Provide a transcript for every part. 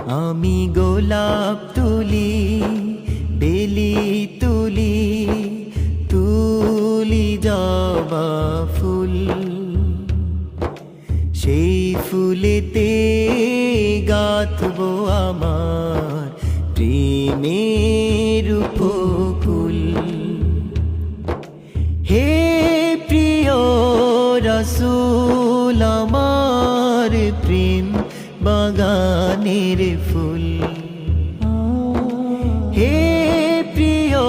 আমি গোলাপ তুলি, বেলি তুলি, তুলি জবা ফুল। সেই ফুলেতে গাঁথবো আমার প্রেমের উপকূল। হে প্রিয় রাসূল, আমার প্রেম বাগানের ফুল। হে প্রিয়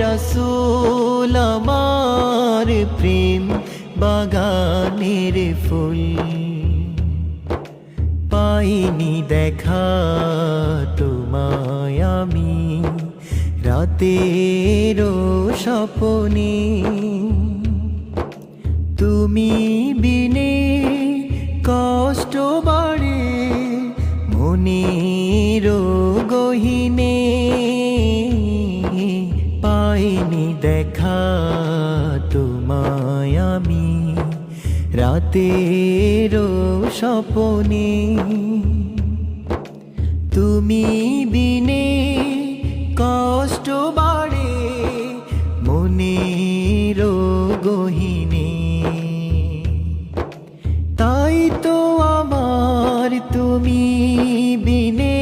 রাসূল, আমার প্রেম বাগানের ফুল। পাইনি দেখা তোমায় আমি রাতেরও স্বপ্নে, তুমি বিনে কষ্ট বাড়ে মনের গহীনে। পাইনি দেখা তোমায় আমি রাতেরও স্বপ্নে, তুমি বিনে কষ্ট বাড়ে মনের গহীনে। তাই তো আমার তুমি বিনে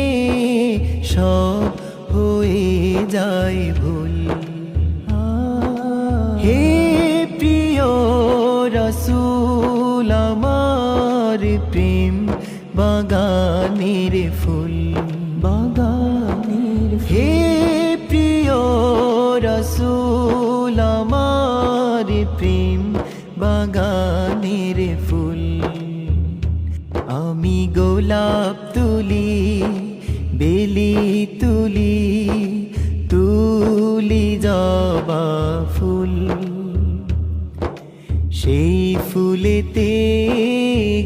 সব হয়ে যায় ভুল। হে প্রিয় রাসূল, আমার প্রেম বাগানের ফুল। বাগানের হে প্রিয় রাসূল, আমার প্রেম বাগানের ফুল। আমি গোলাপ তুলি, বেলি তুলি, তুলি জবা ফুল। সেই ফুলেতে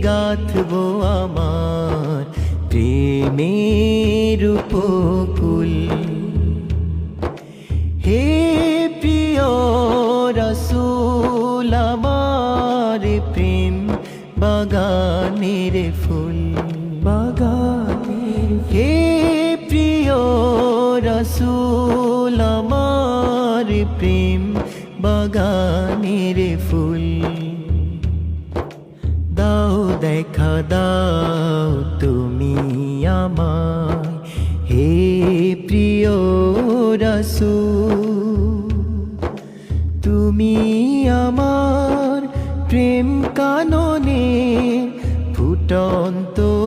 গাঁথবো আমার প্রেমের উপকূল। হে প্রিয় রাসূল, আমার প্রেম বাগানের ফুল। বাগানের হে প্রিয় রাসূল, আমার প্রেম বাগানের ফুল। দাও দেখা দাও তুমি আমায়, হে প্রিয় রাসূল। তুমি আমার প্রেম কাননে ফুটন্ত